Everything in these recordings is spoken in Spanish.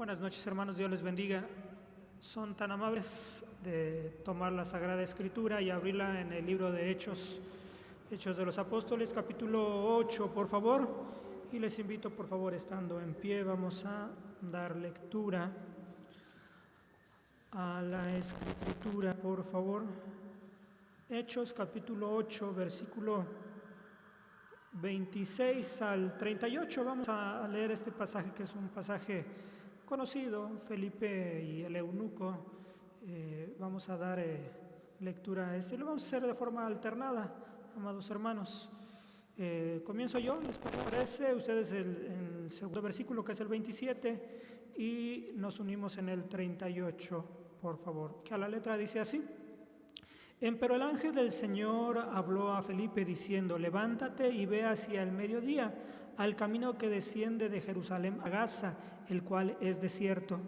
Buenas noches, hermanos, Dios les bendiga. Son tan amables de tomar la Sagrada Escritura y abrirla en el libro de Hechos de los Apóstoles, capítulo 8, por favor. Y les invito, por favor, estando en pie, vamos a dar lectura a la Escritura, por favor. Hechos, capítulo 8, versículo 26 al 38. Vamos a leer este pasaje, que es un pasaje conocido, Felipe y el eunuco. Vamos a dar lectura a este. Lo vamos a hacer de forma alternada, amados hermanos. Comienzo yo, ¿les parece? Ustedes en el segundo versículo, que es el 27, y nos unimos en el 38, por favor, que a la letra dice así. Pero el ángel del Señor habló a Felipe diciendo: levántate y ve hacia el mediodía, al camino que desciende de Jerusalén a Gaza, el cual es desierto.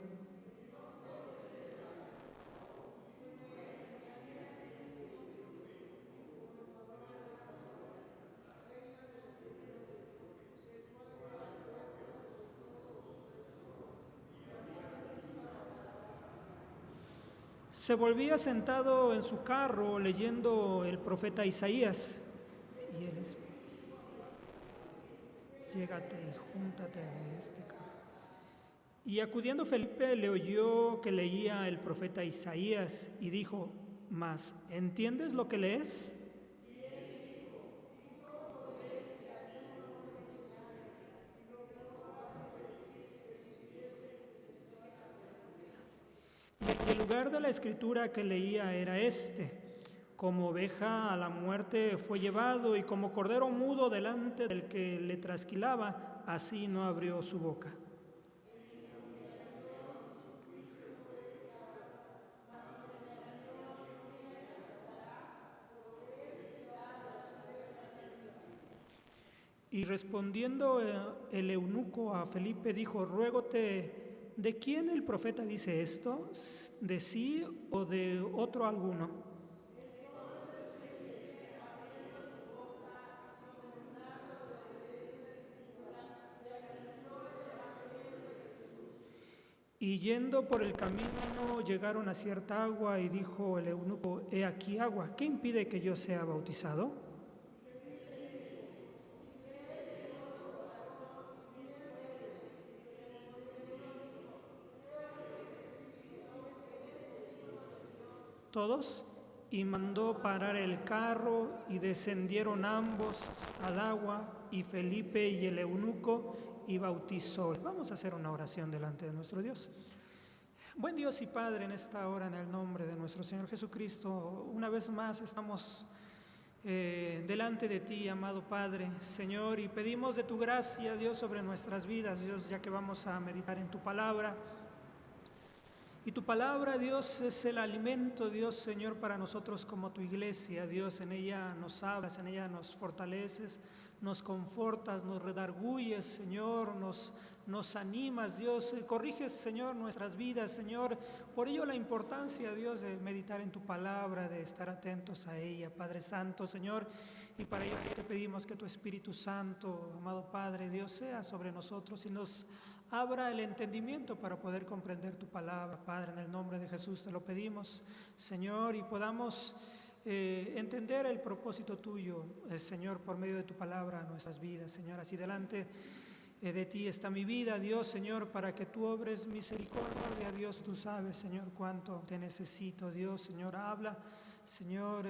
Se volvía sentado en su carro leyendo el profeta Isaías, y él es: llégate y júntate en este carro. Y acudiendo Felipe le oyó que leía el profeta Isaías y dijo: ¿mas entiendes lo que lees? Y el lugar de la escritura que leía era este: como oveja a la muerte fue llevado, y como cordero mudo delante del que le trasquilaba, así no abrió su boca. Y respondiendo el eunuco a Felipe dijo: ruégote, ¿de quién el profeta dice esto? ¿De sí o de otro alguno? Y yendo por el camino llegaron a cierta agua, y dijo el eunuco: he aquí agua, ¿qué impide que yo sea bautizado? Todos. Y mandó parar el carro, y descendieron ambos al agua, y Felipe y el eunuco, y bautizó. Vamos a hacer una oración delante de nuestro Dios. Buen Dios y Padre, en esta hora, en el nombre de nuestro Señor Jesucristo, una vez más estamos delante de ti, amado Padre, Señor, y pedimos de tu gracia, Dios, sobre nuestras vidas, Dios, ya que vamos a meditar en tu palabra. Y tu palabra, Dios, es el alimento, Dios, Señor, para nosotros como tu iglesia. Dios, en ella nos hablas, en ella nos fortaleces, nos confortas, nos redarguyes, Señor, nos animas, Dios, corriges, Señor, nuestras vidas, Señor. Por ello la importancia, Dios, de meditar en tu palabra, de estar atentos a ella, Padre Santo, Señor. Y para ello te pedimos que tu Espíritu Santo, amado Padre, Dios, sea sobre nosotros y nos abra el entendimiento para poder comprender tu palabra, Padre. En el nombre de Jesús te lo pedimos, Señor, y podamos entender el propósito tuyo, Señor, por medio de tu palabra a nuestras vidas, Señor. Así delante de ti está mi vida, Dios, Señor, para que tú obres misericordia. Dios, tú sabes, Señor, cuánto te necesito. Dios, Señor, habla, Señor,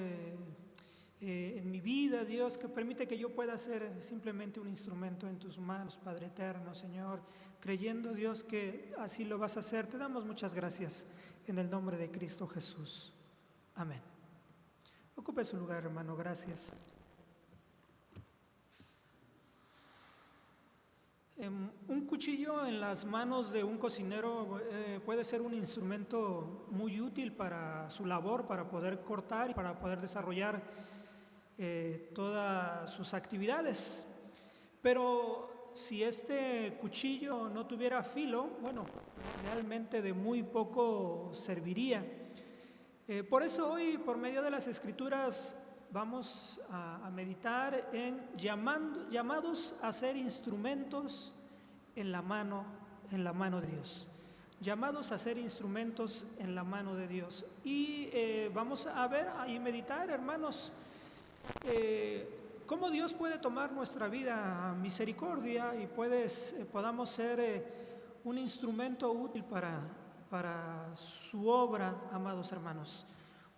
en mi vida, Dios, que permite que yo pueda ser simplemente un instrumento en tus manos, Padre eterno, Señor, creyendo, Dios, que así lo vas a hacer. Te damos muchas gracias en el nombre de Cristo Jesús. Amén. Ocupe su lugar, hermano, gracias. Un cuchillo en las manos de un cocinero puede ser un instrumento muy útil para su labor, para poder cortar y para poder desarrollar todas sus actividades. Pero si este cuchillo no tuviera filo, bueno, realmente de muy poco serviría. Por eso hoy, por medio de las Escrituras, vamos a meditar en llamados a ser instrumentos en la mano de Dios. llamados a ser instrumentos en la mano de Dios. Y vamos a ver y meditar, hermanos, cómo Dios puede tomar nuestra vida a misericordia y podamos ser un instrumento útil para su obra, amados hermanos.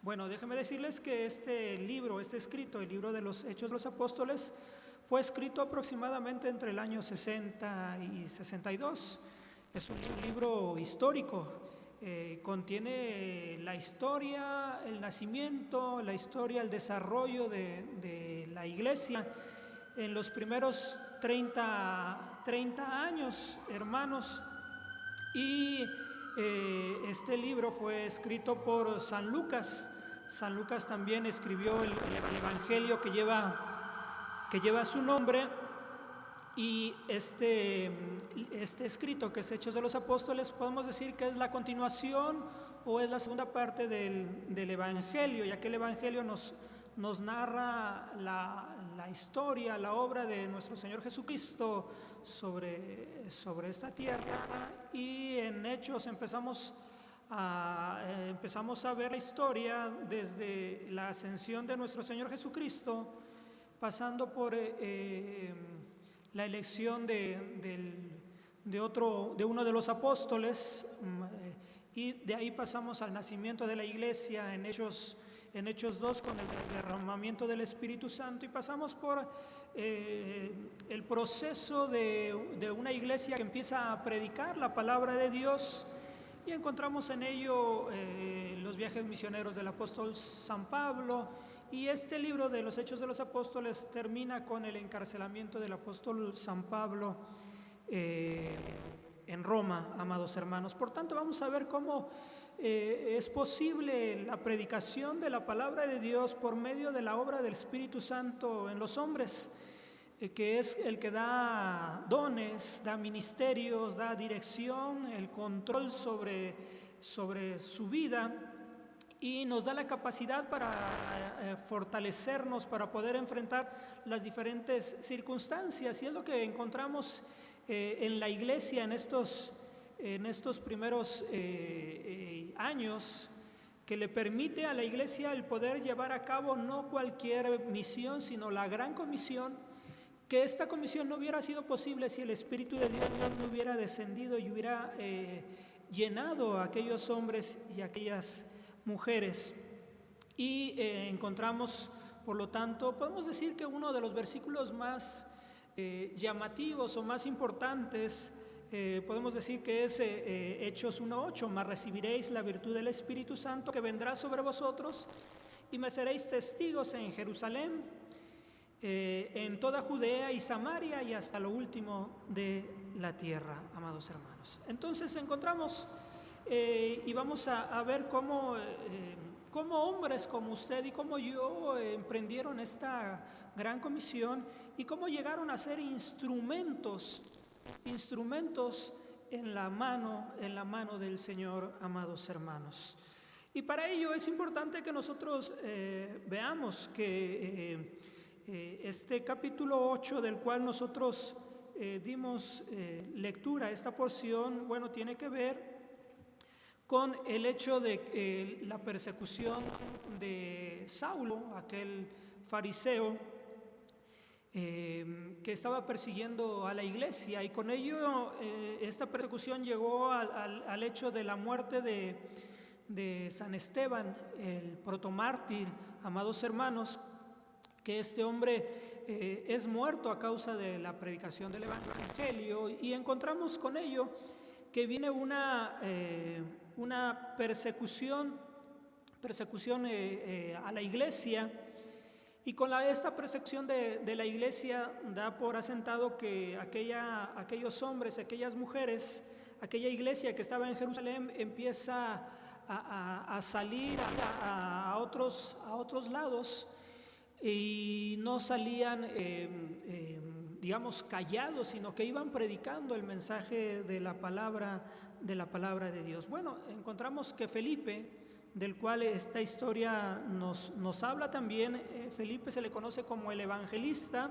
Bueno, déjenme decirles que este escrito, el libro de los Hechos de los Apóstoles, fue escrito aproximadamente entre el año 60 y 62. Es un libro histórico, contiene la historia, el nacimiento, la historia, el desarrollo de la iglesia en los primeros 30 años, hermanos. Y este libro fue escrito por San Lucas. San Lucas también escribió el evangelio que lleva su nombre. Y este escrito, que es Hechos de los Apóstoles, podemos decir que es la continuación o es la segunda parte del Evangelio, ya que el Evangelio nos narra la historia, la obra de nuestro Señor Jesucristo sobre esta tierra. Y en Hechos empezamos a ver la historia desde la ascensión de nuestro Señor Jesucristo, pasando por la elección de uno de los apóstoles, y de ahí pasamos al nacimiento de la iglesia en Hechos 2 con el derramamiento del Espíritu Santo, y pasamos por el proceso de una iglesia que empieza a predicar la palabra de Dios, y encontramos en ello los viajes misioneros del apóstol San Pablo. Y este libro de los Hechos de los Apóstoles termina con el encarcelamiento del apóstol San Pablo en Roma, amados hermanos. Por tanto, vamos a ver cómo es posible la predicación de la palabra de Dios por medio de la obra del Espíritu Santo en los hombres, que es el que da dones, da ministerios, da dirección, el control sobre su vida, y nos da la capacidad para fortalecernos, para poder enfrentar las diferentes circunstancias. Y es lo que encontramos en la iglesia en estos primeros años, que le permite a la iglesia el poder llevar a cabo no cualquier misión, sino la gran comisión, que esta comisión no hubiera sido posible si el Espíritu de Dios no hubiera descendido y hubiera llenado a aquellos hombres y a aquellas mujeres. Y encontramos, por lo tanto, podemos decir que uno de los versículos más llamativos o más importantes, podemos decir que es Hechos 1:8: mas recibiréis la virtud del Espíritu Santo, que vendrá sobre vosotros, y me seréis testigos en Jerusalén, en toda Judea y Samaria, y hasta lo último de la tierra, amados hermanos. Entonces encontramos y vamos a ver cómo hombres como usted y como yo emprendieron esta gran comisión, y cómo llegaron a ser instrumentos en la mano del Señor, amados hermanos. Y para ello es importante que nosotros veamos que este capítulo 8, del cual nosotros dimos lectura, esta porción, bueno, tiene que ver con el hecho de la persecución de Saulo, aquel fariseo que estaba persiguiendo a la iglesia, y con ello esta persecución llegó al hecho de la muerte de San Esteban, el protomártir, amados hermanos, que este hombre es muerto a causa de la predicación del evangelio. Y encontramos con ello que viene una persecución a la iglesia, y con esta persecución de la iglesia da por asentado que aquellos hombres, aquellas mujeres, aquella iglesia que estaba en Jerusalén empieza a salir a otros lados, y no salían digamos callados, sino que iban predicando el mensaje de la palabra de Dios. Bueno, encontramos que Felipe, del cual esta historia nos habla también, Felipe se le conoce como el evangelista,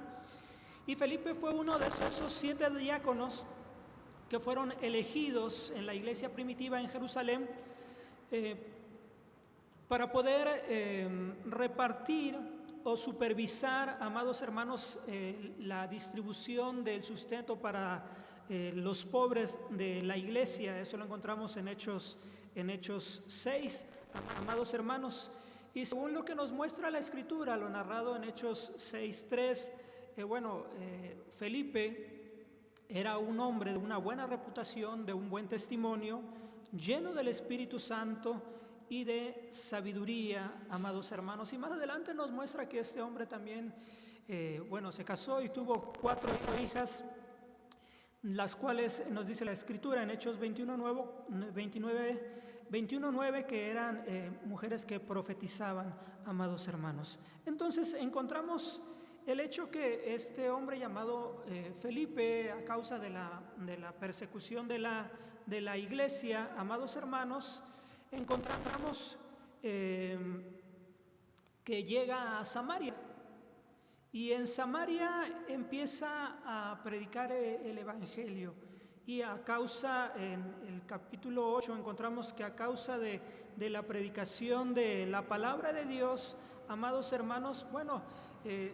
y Felipe fue uno de esos 7 diáconos que fueron elegidos en la iglesia primitiva en Jerusalén para poder repartir o supervisar, amados hermanos, la distribución del sustento para los pobres de la iglesia. Eso lo encontramos en Hechos 6, amados hermanos. Y según lo que nos muestra la Escritura, lo narrado en Hechos 6:3, Felipe era un hombre de una buena reputación, de un buen testimonio, lleno del Espíritu Santo y de sabiduría, amados hermanos. Y más adelante nos muestra que este hombre también, se casó y tuvo 4 hijas, las cuales nos dice la Escritura en Hechos 21:9, que eran mujeres que profetizaban, amados hermanos. Entonces encontramos el hecho que este hombre llamado Felipe, a causa de la persecución de la iglesia, amados hermanos, encontramos que llega a Samaria. Y en Samaria empieza a predicar el Evangelio. Y a causa, en el capítulo 8, encontramos que a causa de la predicación de la palabra de Dios, amados hermanos,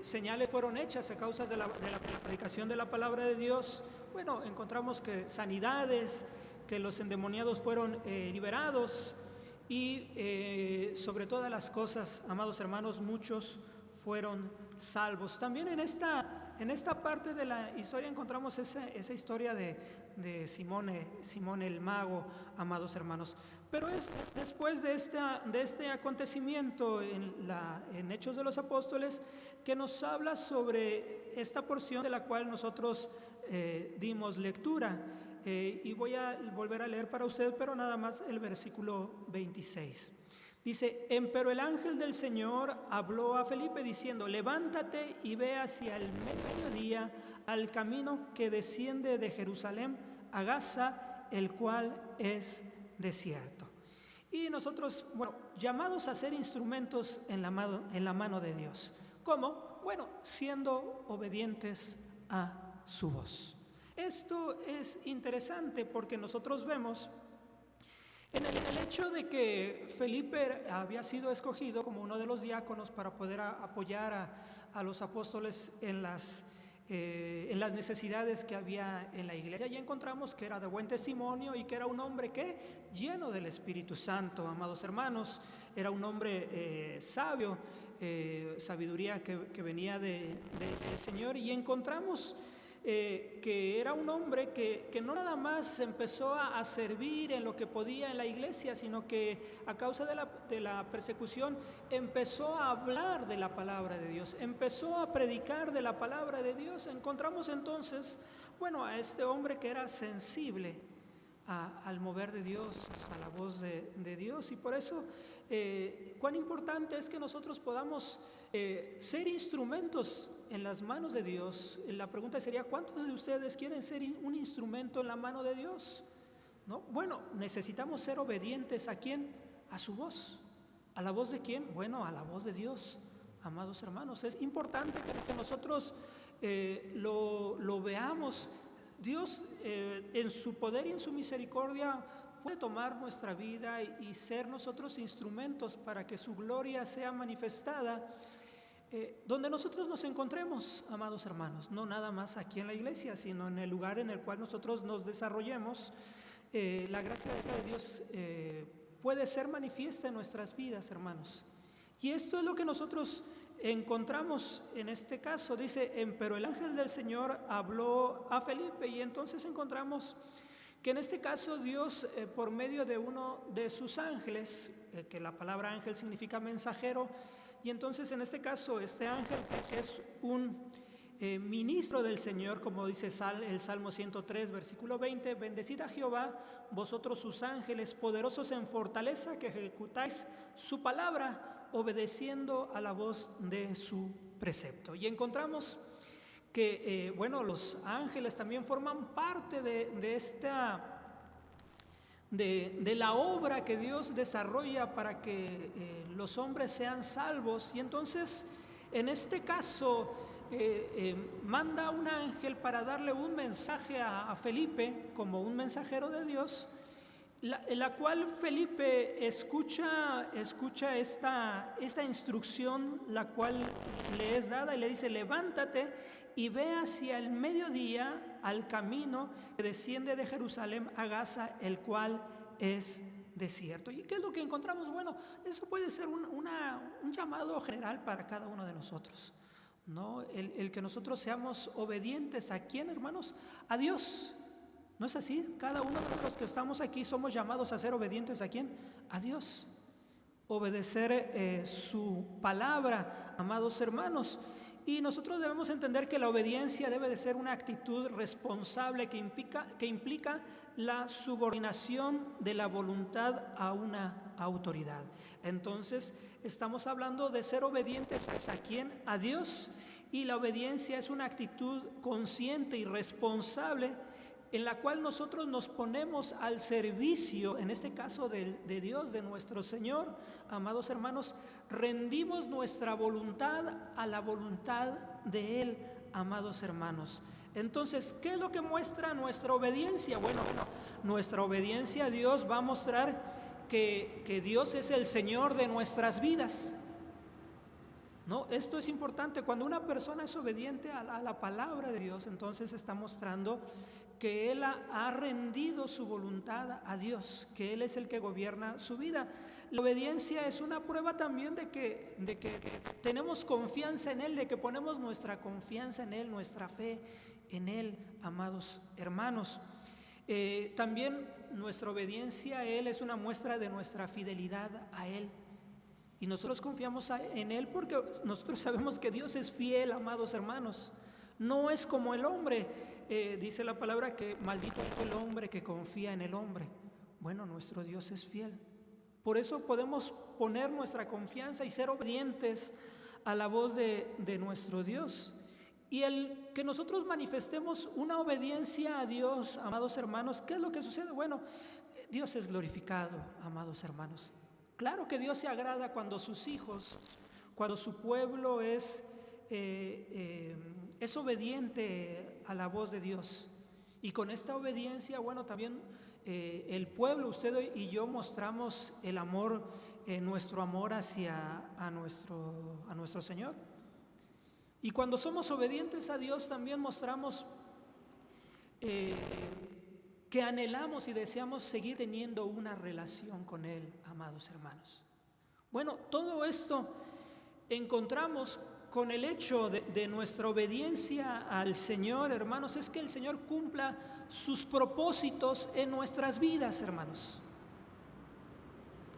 señales fueron hechas a causa de la predicación de la palabra de Dios. Encontramos que sanidades, que los endemoniados fueron liberados y sobre todas las cosas, amados hermanos, muchos fueron salvos. También en esta parte de la historia encontramos esa historia de Simón el mago, amados hermanos. Pero es después de este acontecimiento en Hechos de los Apóstoles que nos habla sobre esta porción de la cual nosotros dimos lectura. Y voy a volver a leer para usted, pero nada más el versículo 26. Dice: Empero el ángel del Señor habló a Felipe diciendo: levántate y ve hacia el mediodía al camino que desciende de Jerusalén a Gaza, el cual es desierto. Y nosotros, llamados a ser instrumentos en la mano de Dios. ¿Cómo? Siendo obedientes a su voz. Esto es interesante porque nosotros vemos en el hecho de que Felipe había sido escogido como uno de los diáconos para poder apoyar a los apóstoles en las necesidades que había en la iglesia. Y encontramos que era de buen testimonio y que era un hombre lleno del Espíritu Santo, amados hermanos. Era un hombre sabio, sabiduría que venía del Señor. Y encontramos que era un hombre que no nada más empezó a servir en lo que podía en la iglesia, sino que a causa de la persecución empezó a hablar de la palabra de Dios, empezó a predicar de la palabra de Dios. Encontramos entonces, a este hombre que era sensible al mover de Dios, a la voz de Dios. Y por eso cuán importante es que nosotros podamos ser instrumentos en las manos de Dios. La pregunta sería: ¿cuántos de ustedes quieren ser un instrumento en la mano de Dios? ¿No? Necesitamos ser obedientes. ¿A quién? A su voz. ¿A la voz de quién? A la voz de Dios, amados hermanos. Es importante que nosotros lo veamos. Dios en su poder y en su misericordia puede tomar nuestra vida y ser nosotros instrumentos para que su gloria sea manifestada donde nosotros nos encontremos, amados hermanos. No nada más aquí en la iglesia, sino en el lugar en el cual nosotros nos desarrollemos. La gracia de Dios puede ser manifiesta en nuestras vidas, hermanos. Y esto es lo que nosotros encontramos en este caso. Dice: pero el ángel del Señor habló a Felipe. Y entonces encontramos que en este caso Dios, por medio de uno de sus ángeles, que la palabra ángel significa mensajero, y entonces en este caso este ángel, que es un ministro del Señor, como dice el Salmo 103, versículo 20: bendecid a Jehová, vosotros sus ángeles, poderosos en fortaleza, que ejecutáis su palabra, obedeciendo a la voz de su precepto. Y encontramos que los ángeles también forman parte de la obra que Dios desarrolla para que los hombres sean salvos. Y entonces en este caso manda un ángel para darle un mensaje a Felipe como un mensajero de Dios, la cual Felipe escucha esta instrucción, la cual le es dada, y le dice: levántate y ve hacia el mediodía al camino que desciende de Jerusalén a Gaza, el cual es desierto. ¿Y qué es lo que encontramos? Bueno, eso puede ser un llamado general para cada uno de nosotros, ¿no? El que nosotros seamos obedientes. ¿A quién, hermanos? A Dios. ¿No es así? Cada uno de los que estamos aquí somos llamados a ser obedientes. ¿A quién? A Dios. Obedecer su palabra, amados hermanos. Y nosotros debemos entender que la obediencia debe de ser una actitud responsable que implica la subordinación de la voluntad a una autoridad. Entonces, estamos hablando de ser obedientes. ¿A quién? A Dios. Y la obediencia es una actitud consciente y responsable en la cual nosotros nos ponemos al servicio, en este caso de Dios, de nuestro Señor. Amados hermanos, rendimos nuestra voluntad a la voluntad de Él, amados hermanos. Entonces, ¿qué es lo que muestra nuestra obediencia? Bueno, nuestra obediencia a Dios va a mostrar que Dios es el Señor de nuestras vidas. No, esto es importante. Cuando una persona es obediente a la palabra de Dios, entonces está mostrando que él ha rendido su voluntad a Dios, que Él es el que gobierna su vida. La obediencia es una prueba también de que tenemos confianza en Él, de que ponemos nuestra confianza en Él, nuestra fe en Él, amados hermanos. También nuestra obediencia a Él es una muestra de nuestra fidelidad a Él. Y nosotros confiamos en Él porque nosotros sabemos que Dios es fiel, amados hermanos. No es como el hombre. Dice la palabra que maldito es el hombre que confía en el hombre. Bueno, nuestro Dios es fiel. Por eso podemos poner nuestra confianza y ser obedientes a la voz de nuestro Dios. Y el que nosotros manifestemos una obediencia a Dios, amados hermanos, ¿qué es lo que sucede? Bueno, Dios es glorificado, amados hermanos. Claro que Dios se agrada cuando sus hijos, cuando su pueblo es obediente a la voz de Dios. Y con esta obediencia, bueno, también el pueblo, usted y yo, mostramos el amor, nuestro amor hacia a nuestro Señor. Y cuando somos obedientes a Dios, también mostramos que anhelamos y deseamos seguir teniendo una relación con Él, amados hermanos. Bueno, todo esto encontramos con el hecho de nuestra obediencia al Señor, hermanos, es que el Señor cumpla sus propósitos en nuestras vidas, hermanos.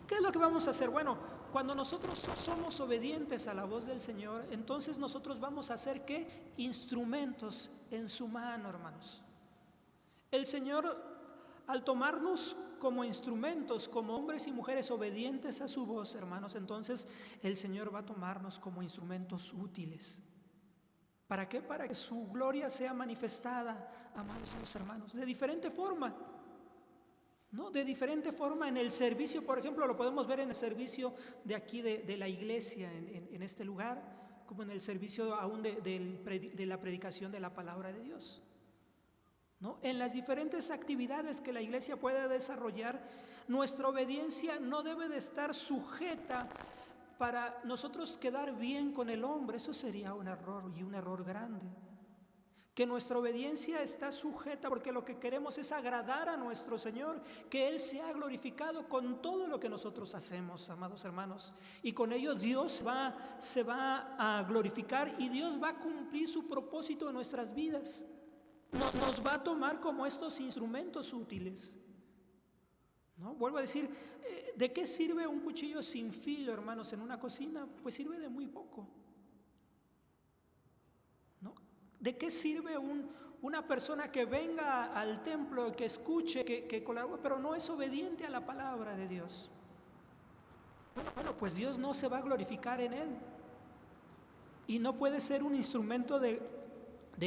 ¿Qué es lo que vamos a hacer? Bueno, cuando nosotros somos obedientes a la voz del Señor, entonces nosotros vamos a ser, ¿qué? Instrumentos en su mano, hermanos. El Señor, al tomarnos como instrumentos, como hombres y mujeres obedientes a su voz, hermanos, entonces el Señor va a tomarnos como instrumentos útiles. ¿Para qué? Para que su gloria sea manifestada, amados hermanos, de diferente forma. ¿No? De diferente forma en el servicio, por ejemplo, lo podemos ver en el servicio de aquí de la iglesia, en este lugar, como en el servicio aún de la predicación de la palabra de Dios. ¿No? En las diferentes actividades que la iglesia pueda desarrollar, nuestra obediencia no debe de estar sujeta para nosotros quedar bien con el hombre. Eso sería un error, y un error grande. Que nuestra obediencia está sujeta porque lo que queremos es agradar a nuestro Señor, que Él sea glorificado con todo lo que nosotros hacemos, amados hermanos. Y con ello Dios se va a glorificar y Dios va a cumplir su propósito en nuestras vidas. Nos va a tomar como estos instrumentos útiles. ¿No? Vuelvo a decir, ¿de qué sirve un cuchillo sin filo, hermanos, en una cocina? Pues sirve de muy poco. ¿No? ¿De qué sirve una persona que venga al templo, que escuche, que colabore, pero no es obediente a la palabra de Dios? Bueno, pues Dios no se va a glorificar en él. Y no puede ser un instrumento de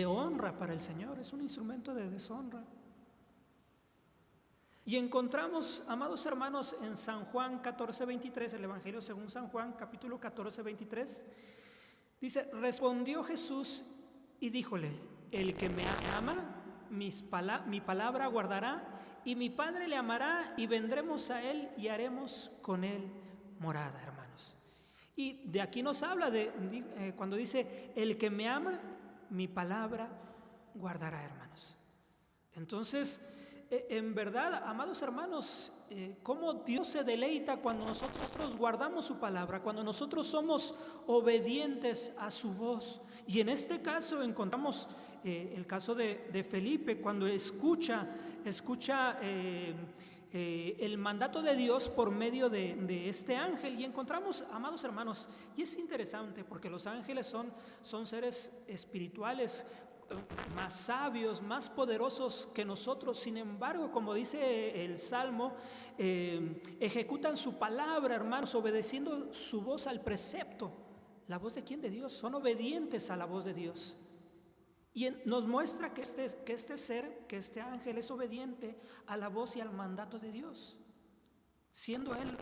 honra para el Señor, es un instrumento de deshonra. Y encontramos, amados hermanos, en San Juan 14:23, el Evangelio según San Juan, capítulo 14:23, dice: respondió Jesús y díjole: el que me ama, mi palabra guardará, y mi Padre le amará, y vendremos a él y haremos con él morada, hermanos. Y de aquí nos habla cuando dice: el que me ama, mi palabra guardará, hermanos. Entonces, en verdad, amados hermanos, cómo Dios se deleita cuando nosotros guardamos su palabra, cuando nosotros somos obedientes a su voz. Y en este caso encontramos el caso de Felipe, cuando escucha el mandato de Dios por medio de este ángel. Y encontramos, amados hermanos, y es interesante porque los ángeles son seres espirituales, más sabios, más poderosos que nosotros. Sin embargo, como dice el Salmo, ejecutan su palabra, hermanos, obedeciendo su voz al precepto. ¿La voz de quién? De Dios. Son obedientes a la voz de Dios. Y nos muestra que este ángel es obediente a la voz y al mandato de Dios, siendo él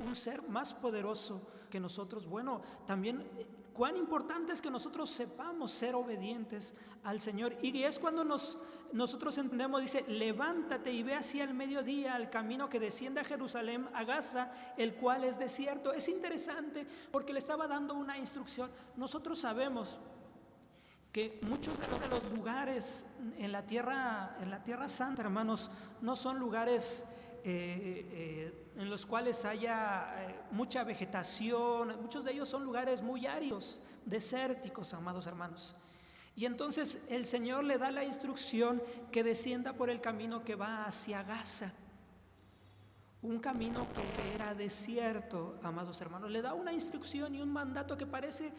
un ser más poderoso que nosotros. Bueno, también cuán importante es que nosotros sepamos ser obedientes al Señor. Y es cuando nosotros entendemos, dice: levántate y ve hacia el mediodía al camino que desciende a Jerusalén, a Gaza, el cual es desierto. Es interesante porque le estaba dando una instrucción. Nosotros sabemos que muchos de los lugares en la tierra santa, hermanos, no son lugares en los cuales haya mucha vegetación. Muchos de ellos son lugares muy áridos, desérticos, amados hermanos. Y entonces el Señor le da la instrucción que descienda por el camino que va hacia Gaza, un camino que era desierto, amados hermanos. Le da una instrucción y un mandato que parece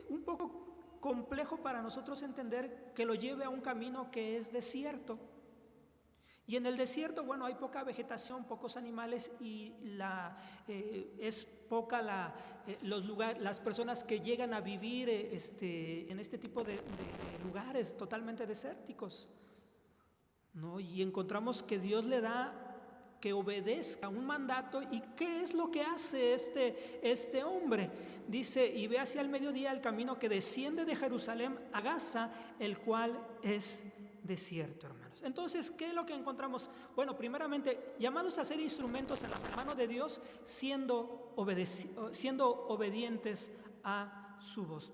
un poco complejo para nosotros entender, que lo lleve a un camino que es desierto. Y en el desierto, bueno, hay poca vegetación, pocos animales, y es poca las personas que llegan a vivir en este tipo de lugares totalmente desérticos, ¿no? Y encontramos que Dios le da que obedezca un mandato. ¿Y qué es lo que hace este hombre? Dice: y ve hacia el mediodía el camino que desciende de Jerusalén a Gaza, el cual es desierto, hermanos. Entonces, ¿qué es lo que encontramos? Bueno, primeramente, llamados a ser instrumentos en las manos de Dios, siendo obedientes a su voz.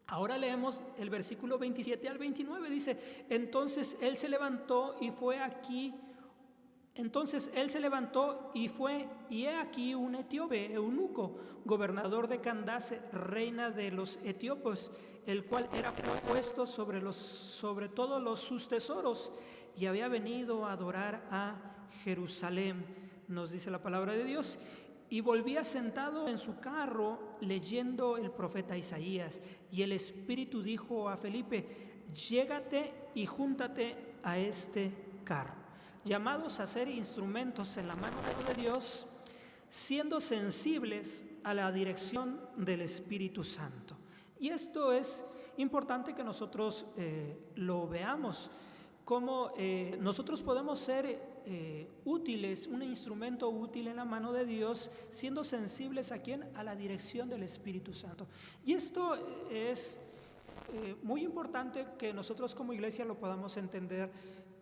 Ahora leemos el versículo 27 al 29. Dice: entonces él se levantó y fue, y he aquí un etíope, eunuco, gobernador de Candace, reina de los etíopes, el cual era puesto sobre todos sus tesoros, y había venido a adorar a Jerusalén, nos dice la palabra de Dios. Y volvía sentado en su carro leyendo el profeta Isaías. Y el Espíritu dijo a Felipe: llégate y júntate a este carro. Llamados a ser instrumentos en la mano de Dios, siendo sensibles a la dirección del Espíritu Santo. Y esto es importante que nosotros lo veamos, cómo nosotros podemos ser útiles, un instrumento útil en la mano de Dios, siendo sensibles ¿a quién? A la dirección del Espíritu Santo. Y esto es muy importante que nosotros como iglesia lo podamos entender,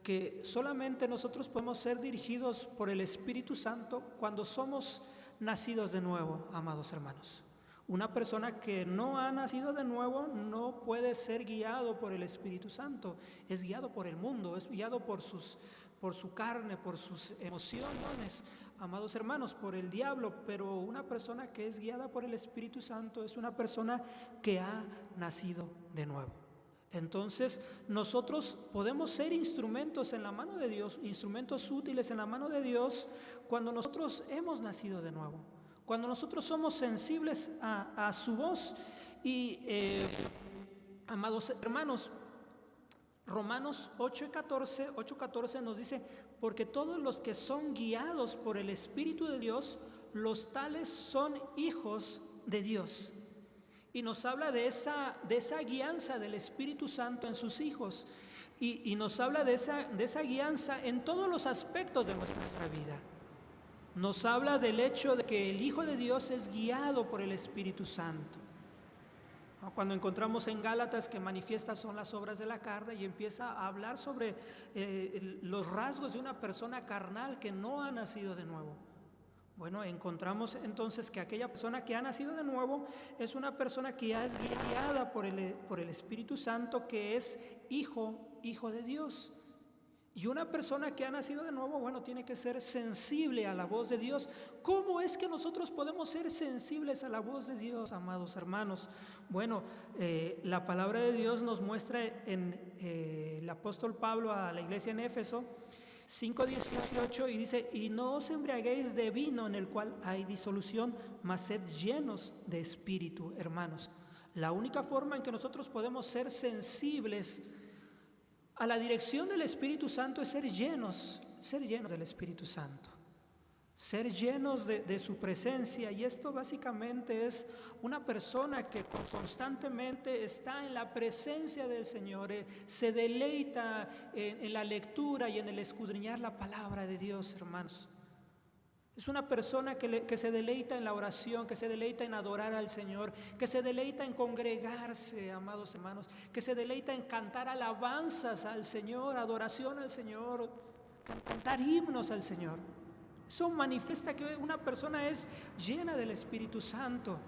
que solamente nosotros podemos ser dirigidos por el Espíritu Santo cuando somos nacidos de nuevo, amados hermanos. Una persona que no ha nacido de nuevo no puede ser guiado por el Espíritu Santo. Es guiado por el mundo, es guiado por su carne, por sus emociones, amados hermanos, por el diablo. Pero una persona que es guiada por el Espíritu Santo es una persona que ha nacido de nuevo. Entonces nosotros podemos ser instrumentos en la mano de Dios, instrumentos útiles en la mano de Dios, cuando nosotros hemos nacido de nuevo, cuando nosotros somos sensibles a su voz. Y amados hermanos, Romanos 8:14 nos dice: porque todos los que son guiados por el Espíritu de Dios, los tales son hijos de Dios. Y nos habla de esa guianza del Espíritu Santo en sus hijos. Y nos habla de esa guianza en todos los aspectos de nuestra vida. Nos habla del hecho de que el Hijo de Dios es guiado por el Espíritu Santo. Cuando encontramos en Gálatas que manifiestas son las obras de la carne y empieza a hablar sobre los rasgos de una persona carnal que no ha nacido de nuevo. Bueno, encontramos entonces que aquella persona que ha nacido de nuevo es una persona que es guiada por el Espíritu Santo, que es hijo de Dios. Y una persona que ha nacido de nuevo, bueno, tiene que ser sensible a la voz de Dios. ¿Cómo es que nosotros podemos ser sensibles a la voz de Dios, amados hermanos? Bueno, la palabra de Dios nos muestra en el apóstol Pablo a la iglesia en Éfeso 5:18, y dice: y no os embriaguéis de vino en el cual hay disolución, mas sed llenos de espíritu, hermanos. La única forma en que nosotros podemos ser sensibles a la dirección del Espíritu Santo es ser llenos del Espíritu Santo, ser llenos de su presencia. Y esto básicamente es una persona que constantemente está en la presencia del Señor, se deleita en la lectura y en el escudriñar la palabra de Dios, hermanos. Es una persona que se deleita en la oración, que se deleita en adorar al Señor, que se deleita en congregarse, amados hermanos, que se deleita en cantar alabanzas al Señor, adoración al Señor, cantar himnos al Señor. Eso manifiesta que una persona es llena del Espíritu Santo,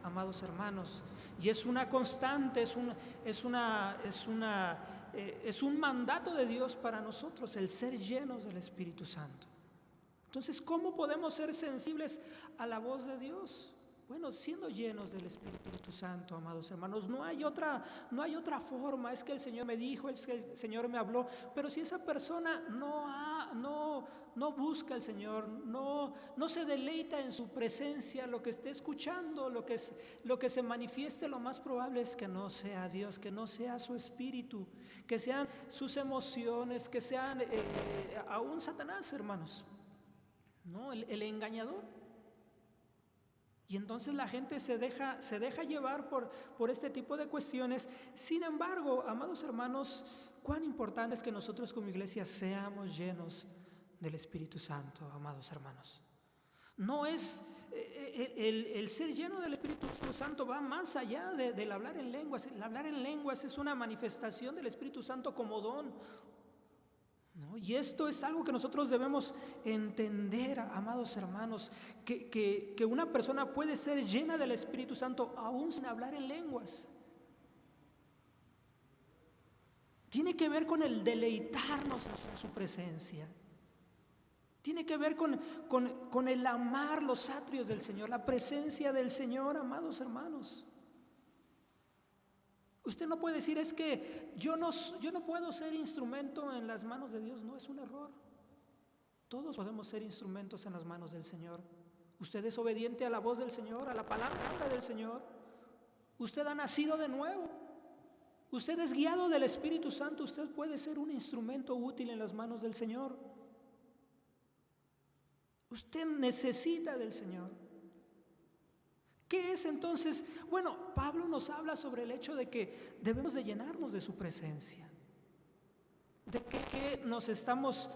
amados hermanos, y es una constante, es un mandato de Dios para nosotros, el ser llenos del Espíritu Santo. Entonces, ¿cómo podemos ser sensibles a la voz de Dios? Bueno, siendo llenos del Espíritu Santo, amados hermanos. No hay otra forma. Es que el Señor me dijo, es que el Señor me habló. Pero si esa persona no busca al Señor, no se deleita en su presencia, lo que esté escuchando, lo que se manifieste, lo más probable es que no sea Dios, que no sea su espíritu, que sean sus emociones, que sean aún Satanás, hermanos. No, el engañador. Y entonces la gente se deja llevar por este tipo de cuestiones. Sin embargo, amados hermanos, cuán importante es que nosotros como iglesia seamos llenos del Espíritu Santo, amados hermanos. No es el ser lleno del Espíritu Santo, va más allá del hablar en lenguas. El hablar en lenguas es una manifestación del Espíritu Santo como don. ¿No? Y esto es algo que nosotros debemos entender, amados hermanos, que una persona puede ser llena del Espíritu Santo aún sin hablar en lenguas. Tiene que ver con el deleitarnos en su presencia. Tiene que ver con el amar los atrios del Señor, la presencia del Señor, amados hermanos. Usted no puede decir: es que yo no puedo ser instrumento en las manos de Dios. No, es un error. Todos podemos ser instrumentos en las manos del Señor. Usted es obediente a la voz del Señor, a la palabra del Señor. Usted ha nacido de nuevo. Usted es guiado del Espíritu Santo. Usted puede ser un instrumento útil en las manos del Señor. Usted necesita del Señor. ¿Qué es entonces? Bueno, Pablo nos habla sobre el hecho de que debemos de llenarnos de su presencia. ¿De qué nos estamos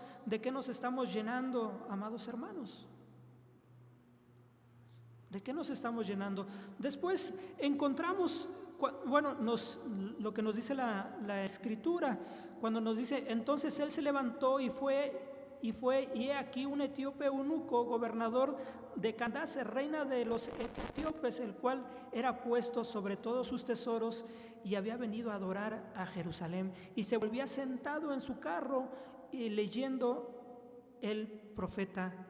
llenando, amados hermanos? ¿De qué nos estamos llenando? Después encontramos, bueno, lo que nos dice la Escritura, cuando nos dice: entonces él se levantó y he aquí un etíope eunuco, gobernador de Candace, reina de los etíopes, el cual era puesto sobre todos sus tesoros y había venido a adorar a Jerusalén, y se volvía sentado en su carro y leyendo el profeta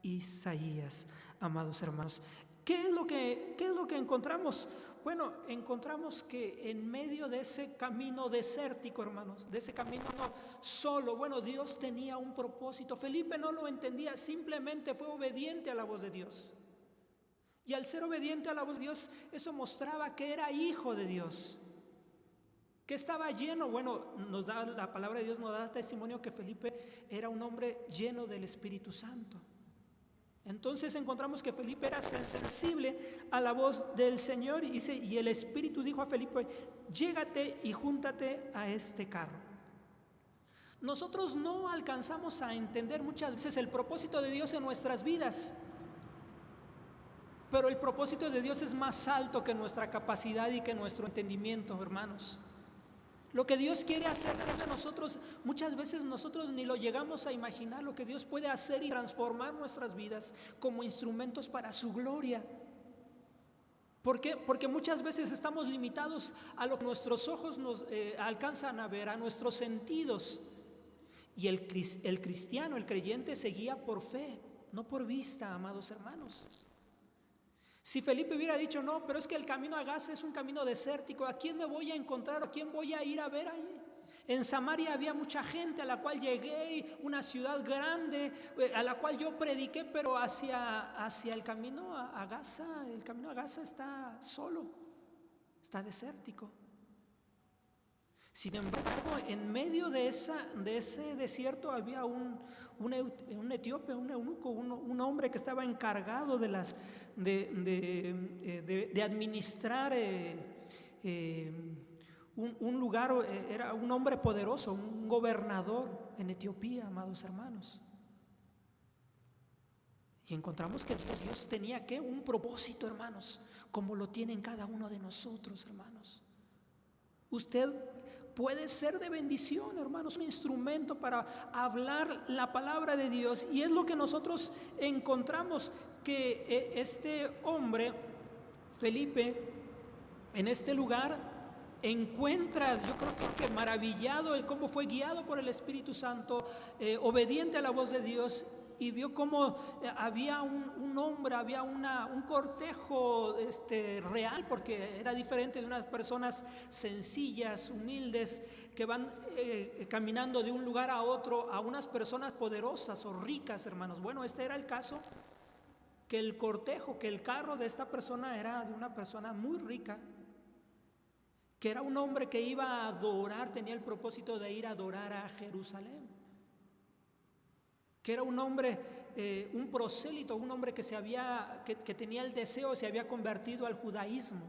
Isaías. Amados hermanos, ¿qué es lo que encontramos? Bueno, encontramos que en medio de ese camino desértico, hermanos, de ese camino no solo, bueno, Dios tenía un propósito. Felipe no lo entendía, simplemente fue obediente a la voz de Dios. Y al ser obediente a la voz de Dios, eso mostraba que era hijo de Dios, que estaba lleno. Bueno, la palabra de Dios nos da testimonio que Felipe era un hombre lleno del Espíritu Santo. Entonces encontramos que Felipe era sensible a la voz del Señor, y el Espíritu dijo a Felipe: llégate y júntate a este carro. Nosotros no alcanzamos a entender muchas veces el propósito de Dios en nuestras vidas. Pero el propósito de Dios es más alto que nuestra capacidad y que nuestro entendimiento, hermanos. Lo que Dios quiere hacer de nosotros, muchas veces nosotros ni lo llegamos a imaginar, lo que Dios puede hacer y transformar nuestras vidas como instrumentos para su gloria. ¿Por qué? Porque muchas veces estamos limitados a lo que nuestros ojos nos alcanzan a ver, a nuestros sentidos. Y el cristiano, el creyente, se guía por fe, no por vista, amados hermanos. Si Felipe hubiera dicho, no, pero es que el camino a Gaza es un camino desértico, ¿a quién me voy a encontrar? ¿A quién voy a ir a ver allí? En Samaria había mucha gente a la cual llegué, una ciudad grande a la cual yo prediqué, pero hacia el camino a Gaza, el camino a Gaza está solo, está desértico. Sin embargo, en medio de ese desierto había un etíope, un eunuco, un hombre que estaba encargado de administrar un lugar, era un hombre poderoso, un gobernador en Etiopía, amados hermanos. Y encontramos que Dios tenía un propósito, hermanos, como lo tienen cada uno de nosotros, hermanos. Usted puede ser de bendición, hermanos, un instrumento para hablar la palabra de Dios. Y es lo que nosotros encontramos, que este hombre, Felipe, en este lugar encuentra, yo creo que maravillado el cómo fue guiado por el Espíritu Santo, obediente a la voz de Dios, y vio cómo había un hombre, había un cortejo real, porque era diferente de unas personas sencillas, humildes, que van caminando de un lugar a otro, a unas personas poderosas o ricas, hermanos. Bueno, este era el caso, que el cortejo, que el carro de esta persona era de una persona muy rica, que era un hombre que iba a adorar, tenía el propósito de ir a adorar a Jerusalén, que era un hombre, un prosélito, un hombre que tenía el deseo, se había convertido al judaísmo,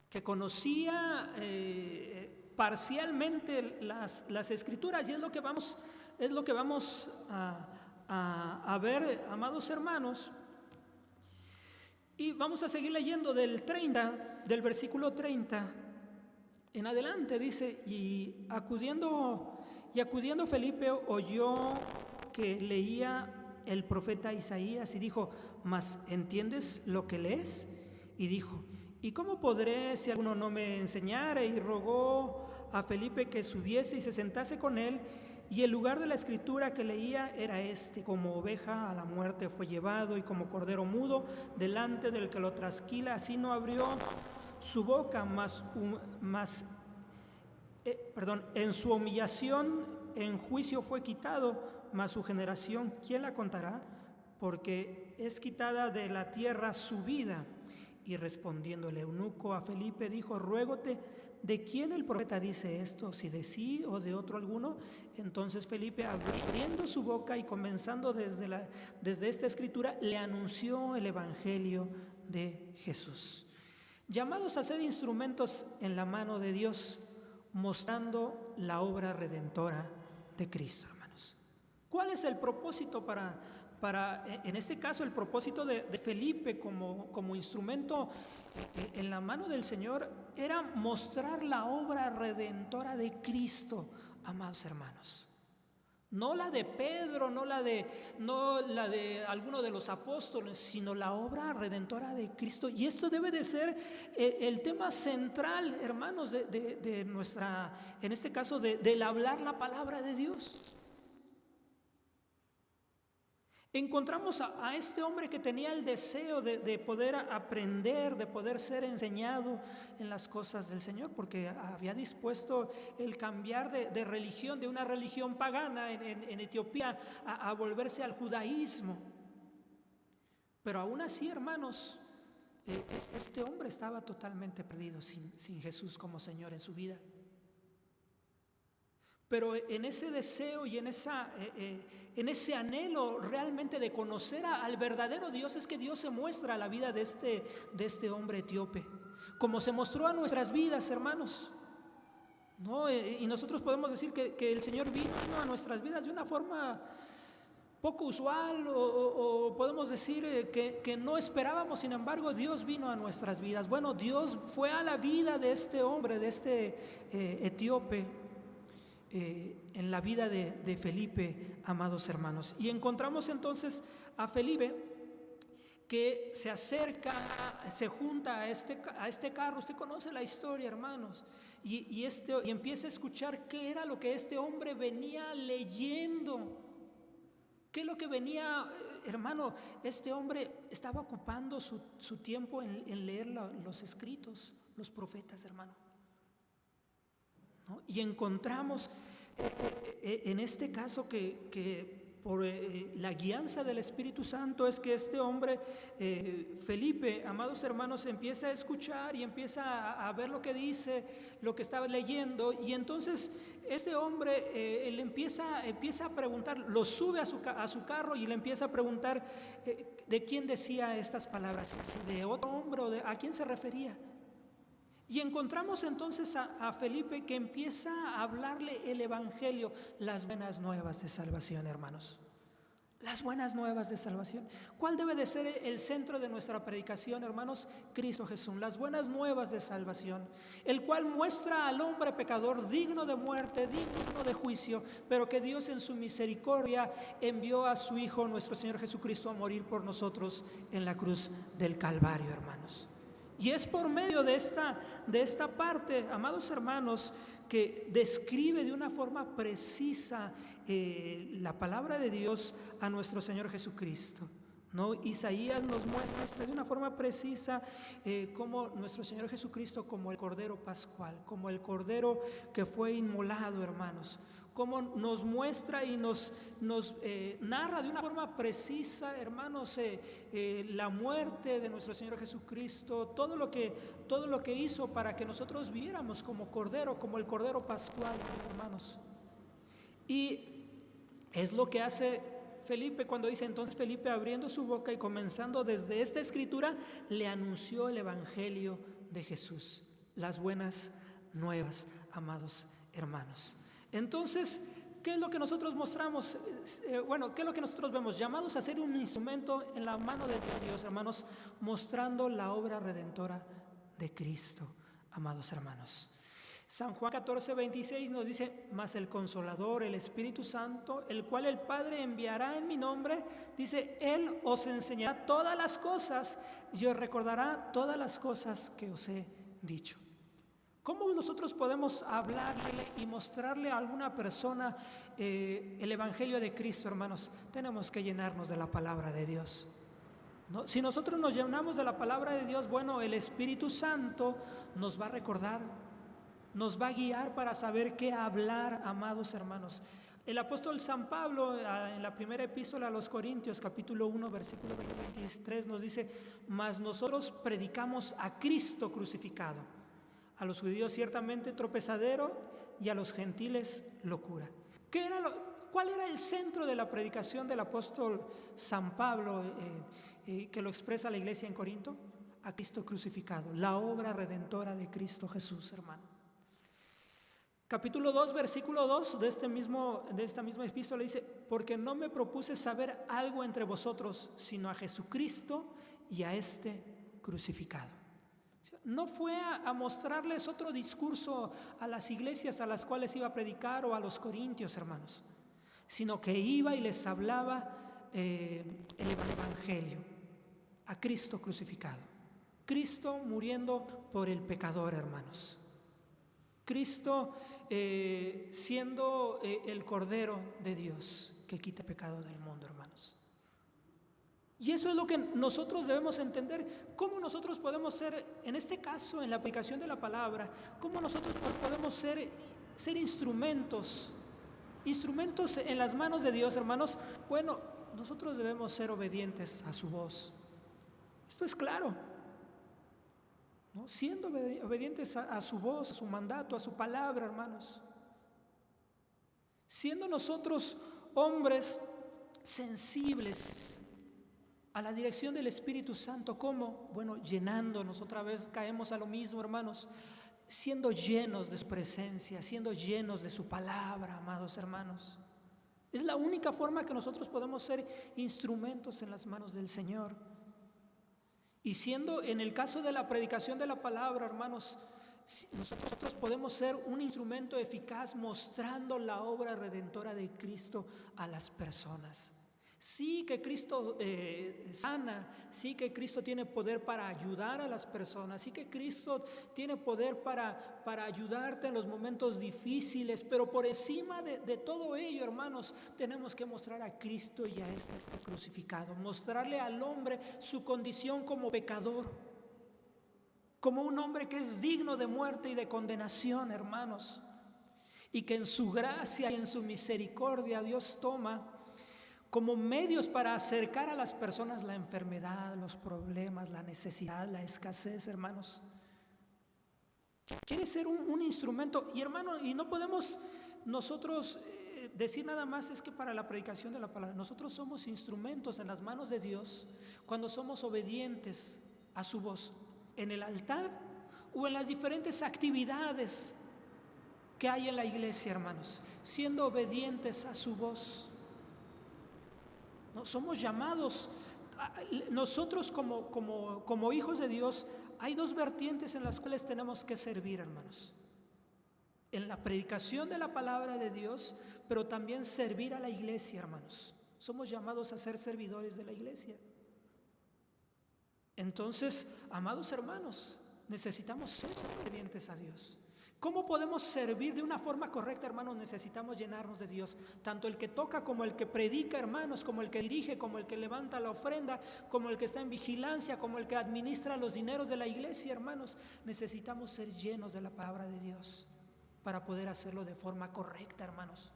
que conocía parcialmente las escrituras, y es lo que vamos a ver, amados hermanos. Y vamos a seguir leyendo del versículo 30 en adelante. Dice, y acudiendo Felipe oyó que leía el profeta Isaías y dijo, ¿mas entiendes lo que lees? Y dijo, ¿y cómo podré si alguno no me enseñare? Y rogó a Felipe que subiese y se sentase con él. Y el lugar de la escritura que leía era como oveja a la muerte fue llevado, y como cordero mudo delante del que lo trasquila, así no abrió su boca, en su humillación en juicio fue quitado, mas su generación, ¿quién la contará? Porque es quitada de la tierra su vida. Y respondiendo el eunuco a Felipe dijo, ruégote, ¿de quién el profeta dice esto? ¿Si de sí o de otro alguno? Entonces Felipe, abriendo su boca y comenzando desde esta escritura, le anunció el evangelio de Jesús. Llamados a ser instrumentos en la mano de Dios, mostrando la obra redentora de Cristo, hermanos. ¿Cuál es el propósito en este caso, el propósito de Felipe como instrumento en la mano del Señor? Era mostrar la obra redentora de Cristo, amados hermanos. No la de Pedro, no la de alguno de los apóstoles, sino la obra redentora de Cristo. Y esto debe de ser el tema central, hermanos, de nuestra, en este caso, del hablar la palabra de Dios. Encontramos a este hombre que tenía el deseo de poder aprender, de poder ser enseñado en las cosas del Señor, porque había dispuesto el cambiar de religión, de una religión pagana en Etiopía, a volverse al judaísmo. Pero aún así, hermanos, este hombre estaba totalmente perdido sin Jesús como Señor en su vida. Pero en ese deseo y en ese anhelo realmente de conocer al verdadero Dios, es que Dios se muestra a la vida de este hombre etíope, como se mostró a nuestras vidas, hermanos, ¿no? Y nosotros podemos decir que el Señor vino a nuestras vidas de una forma poco usual o podemos decir que no esperábamos. Sin embargo, Dios vino a nuestras vidas. Bueno, Dios fue a la vida de este hombre, de este etíope, en la vida de Felipe, amados hermanos. Y encontramos entonces a Felipe que se acerca, se junta a este carro. Usted conoce la historia, hermanos, y empieza a escuchar qué era lo que este hombre venía leyendo. ¿Qué es lo que venía, hermano? Este hombre estaba ocupando su tiempo en leer los escritos, los profetas, hermano, ¿no? Y encontramos en este caso que por la guianza del Espíritu Santo es que este hombre, Felipe, amados hermanos, empieza a escuchar y empieza a ver lo que dice, lo que estaba leyendo. Y entonces este hombre él empieza a preguntar, lo sube a su carro y le empieza a preguntar de quién decía estas palabras, si de otro hombre o a quién se refería. Y encontramos entonces a Felipe que empieza a hablarle el evangelio, las buenas nuevas de salvación, hermanos. Las buenas nuevas de salvación. ¿Cuál debe de ser el centro de nuestra predicación, hermanos? Cristo Jesús, las buenas nuevas de salvación, el cual muestra al hombre pecador digno de muerte, digno de juicio, pero que Dios en su misericordia envió a su Hijo, nuestro Señor Jesucristo, a morir por nosotros en la cruz del Calvario, hermanos. Y es por medio de esta parte, amados hermanos, que describe de una forma precisa la palabra de Dios a nuestro Señor Jesucristo, ¿no? Isaías nos muestra de una forma precisa como nuestro Señor Jesucristo, como el Cordero Pascual, como el Cordero que fue inmolado, hermanos. Como nos muestra y nos narra de una forma precisa, hermanos, la muerte de nuestro Señor Jesucristo, todo lo que hizo para que nosotros viéramos como Cordero, como el Cordero Pascual, hermanos. Y es lo que hace Felipe cuando dice: entonces Felipe, abriendo su boca y comenzando desde esta escritura, le anunció el evangelio de Jesús, las buenas nuevas, amados hermanos. Entonces, ¿qué es lo que nosotros mostramos? ¿Qué es lo que nosotros vemos? Llamados a ser un instrumento en la mano de Dios, hermanos, mostrando la obra redentora de Cristo, amados hermanos. San Juan 14:26 nos dice: mas el Consolador, el Espíritu Santo, el cual el Padre enviará en mi nombre, dice, Él os enseñará todas las cosas y os recordará todas las cosas que os he dicho. ¿Cómo nosotros podemos hablarle y mostrarle a alguna persona el Evangelio de Cristo, hermanos? Tenemos que llenarnos de la palabra de Dios, ¿no? Si nosotros nos llenamos de la palabra de Dios, bueno, el Espíritu Santo nos va a recordar, nos va a guiar para saber qué hablar, amados hermanos. El apóstol San Pablo, en la primera epístola a los Corintios, capítulo 1, versículo 23, nos dice: mas nosotros predicamos a Cristo crucificado, a los judíos ciertamente tropezadero y a los gentiles locura. ¿Cuál era el centro de la predicación del apóstol San Pablo que lo expresa la iglesia en Corinto? A Cristo crucificado, la obra redentora de Cristo Jesús, hermano. Capítulo 2, versículo 2 de esta misma epístola dice: porque no me propuse saber algo entre vosotros, sino a Jesucristo y a este crucificado. No fue a mostrarles otro discurso a las iglesias a las cuales iba a predicar o a los corintios, hermanos, sino que iba y les hablaba el evangelio, a Cristo crucificado, Cristo muriendo por el pecador, hermanos, Cristo siendo el Cordero de Dios que quita el pecado del mundo, hermanos. Y eso es lo que nosotros debemos entender. ¿Cómo nosotros podemos ser, en este caso, en la aplicación de la palabra, cómo nosotros podemos ser instrumentos en las manos de Dios, hermanos? Bueno, nosotros debemos ser obedientes a su voz. Esto es claro, ¿no? Siendo obedientes a su voz, a su mandato, a su palabra, hermanos. Siendo nosotros hombres sensibles a la dirección del Espíritu Santo. ¿Cómo? Bueno, llenándonos, otra vez caemos a lo mismo, hermanos, siendo llenos de su presencia, siendo llenos de su palabra, amados hermanos. Es la única forma que nosotros podemos ser instrumentos en las manos del Señor. Y siendo en el caso de la predicación de la palabra, hermanos, nosotros podemos ser un instrumento eficaz mostrando la obra redentora de Cristo a las personas. Sí que Cristo sana, sí que Cristo tiene poder para ayudar a las personas, sí que Cristo tiene poder para ayudarte en los momentos difíciles, pero por encima de todo ello, hermanos, tenemos que mostrar a Cristo y a este crucificado, mostrarle al hombre su condición como pecador, como un hombre que es digno de muerte y de condenación, hermanos, y que en su gracia y en su misericordia Dios toma como medios para acercar a las personas la enfermedad, los problemas, la necesidad, la escasez, hermanos. Quiere ser un instrumento. Y hermano, y no podemos nosotros decir nada más es que para la predicación de la palabra, nosotros somos instrumentos en las manos de Dios cuando somos obedientes a su voz en el altar o en las diferentes actividades que hay en la iglesia, hermanos, siendo obedientes a su voz. No, somos llamados, nosotros como hijos de Dios, hay dos vertientes en las cuales tenemos que servir, hermanos. En la predicación de la palabra de Dios, pero también servir a la iglesia, hermanos. Somos llamados a ser servidores de la iglesia. Entonces, amados hermanos, necesitamos ser obedientes a Dios. ¿Cómo podemos servir de una forma correcta, hermanos? Necesitamos llenarnos de Dios. Tanto el que toca como el que predica, hermanos, como el que dirige, como el que levanta la ofrenda, como el que está en vigilancia, como el que administra los dineros de la iglesia, hermanos. Necesitamos ser llenos de la palabra de Dios para poder hacerlo de forma correcta, hermanos.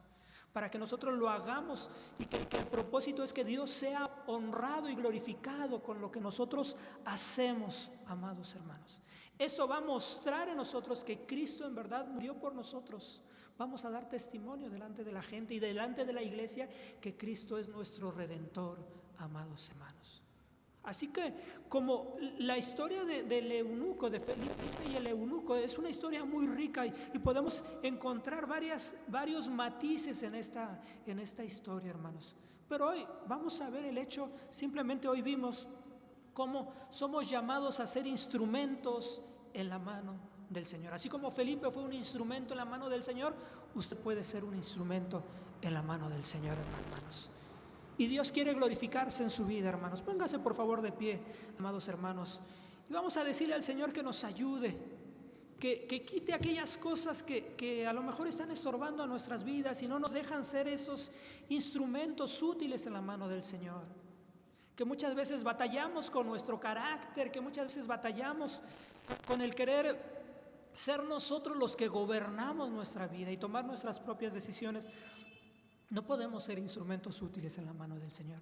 Para que nosotros lo hagamos y que el propósito es que Dios sea honrado y glorificado con lo que nosotros hacemos, amados hermanos. Eso va a mostrar en nosotros que Cristo en verdad murió por nosotros. Vamos a dar testimonio delante de la gente y delante de la iglesia que Cristo es nuestro Redentor, amados hermanos. Así que como la historia del eunuco, de Felipe y el eunuco, es una historia muy rica y podemos encontrar varios matices en esta historia, hermanos. Pero hoy vamos a ver el hecho, simplemente hoy vimos cómo somos llamados a ser instrumentos en la mano del Señor. Así como Felipe fue un instrumento en la mano del Señor, usted puede ser un instrumento en la mano del Señor, hermanos. Y Dios quiere glorificarse en su vida, hermanos. Póngase por favor de pie, amados hermanos. Y vamos a decirle al Señor que nos ayude, que quite aquellas cosas que a lo mejor están estorbando a nuestras vidas y no nos dejan ser esos instrumentos útiles en la mano del Señor. Que muchas veces batallamos con nuestro carácter, que muchas veces batallamos con el querer ser nosotros los que gobernamos nuestra vida y tomar nuestras propias decisiones. No podemos ser instrumentos útiles en la mano del Señor.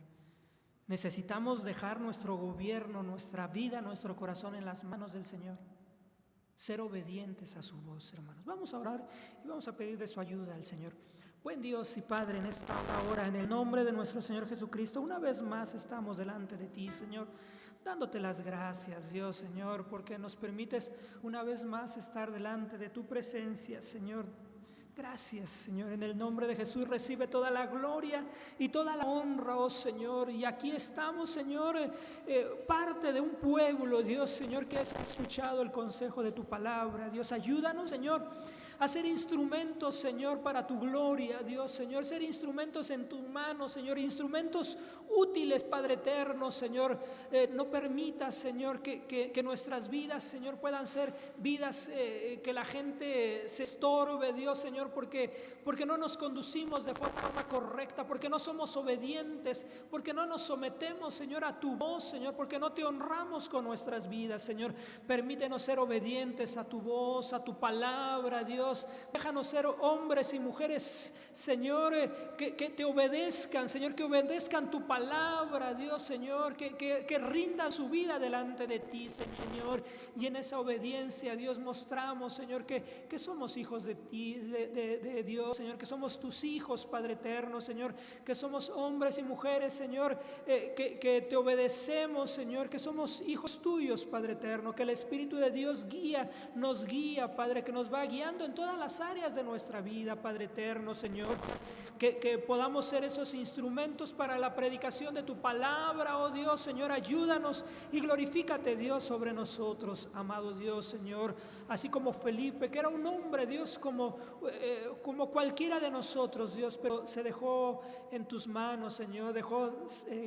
Necesitamos dejar nuestro gobierno, nuestra vida, nuestro corazón en las manos del Señor. Ser obedientes a su voz, hermanos. Vamos a orar y vamos a pedir de su ayuda al Señor. Buen Dios y Padre, en esta hora, en el nombre de nuestro Señor Jesucristo, una vez más estamos delante de ti, Señor, dándote las gracias, Dios, Señor, porque nos permites una vez más estar delante de tu presencia, Señor. Gracias, Señor, en el nombre de Jesús recibe toda la gloria y toda la honra, oh Señor. Y aquí estamos, Señor, parte de un pueblo, Dios, Señor, que has escuchado el consejo de tu palabra. Dios, ayúdanos, Señor, a ser instrumentos, Señor, para tu gloria, Dios, Señor, ser instrumentos en tus manos, Señor, instrumentos útiles, Padre eterno, Señor. No permitas, Señor, que nuestras vidas, Señor, puedan ser vidas que la gente se estorbe, Dios, Señor, porque no nos conducimos de forma correcta, porque no somos obedientes, porque no nos sometemos, Señor, a tu voz, Señor, porque no te honramos con nuestras vidas, Señor. Permítenos ser obedientes a tu voz, a tu palabra, Dios. Déjanos ser hombres y mujeres, Señor, que te obedezcan, Señor, que obedezcan tu palabra, Dios, Señor, que rindan su vida delante de ti, Señor. Y en esa obediencia, Dios, mostramos, Señor, que somos hijos de ti, de Dios, Señor, que somos tus hijos, Padre eterno, Señor, que somos hombres y mujeres, Señor, que te obedecemos, Señor, que somos hijos tuyos, Padre eterno, que el Espíritu de Dios nos guía, Padre, que nos va guiando en todas las áreas de nuestra vida, Padre eterno, Señor. Que podamos ser esos instrumentos para la predicación de tu palabra, oh Dios, Señor, ayúdanos y glorifícate, Dios, sobre nosotros, amado Dios, Señor, así como Felipe, que era un hombre, Dios, como cualquiera de nosotros, Dios, pero se dejó en tus manos, Señor, dejó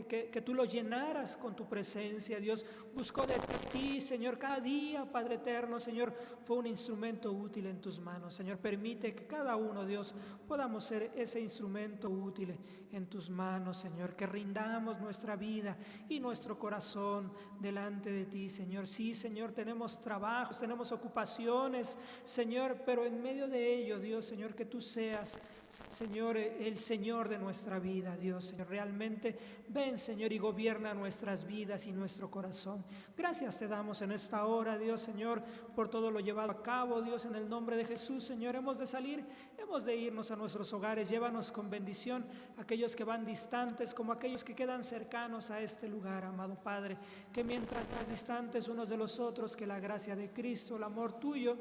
que tú lo llenaras con tu presencia, Dios, buscó de ti, Señor, cada día, Padre eterno, Señor, fue un instrumento útil en tus manos, Señor, permite que cada uno, Dios, podamos ser ese instrumento útil en tus manos, Señor, que rindamos nuestra vida y nuestro corazón delante de ti, Señor. Sí, Señor, tenemos trabajos, tenemos ocupaciones, Señor, pero en medio de ello, Dios, Señor, que tú seas, Señor, el Señor de nuestra vida, Dios, Señor, realmente ven, Señor, y gobierna nuestras vidas y nuestro corazón. Gracias te damos en esta hora, Dios, Señor, por todo lo llevado a cabo, Dios, en el nombre de Jesús, Señor. Hemos de salir, hemos de irnos a nuestros hogares. Llévanos con bendición aquellos que van distantes como aquellos que quedan cercanos a este lugar, amado Padre, que mientras más distantes unos de los otros, que la gracia de Cristo, el amor tuyo,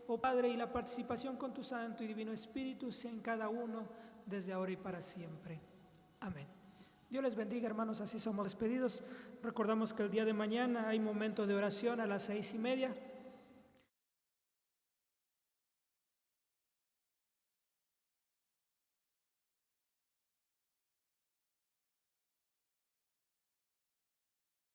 oh Padre, y la participación con tu Santo y Divino Espíritu sea en cada uno desde ahora y para siempre. Amén. Dios les bendiga, hermanos, así somos despedidos. Recordamos que el día de mañana hay momento de oración a las 6:30.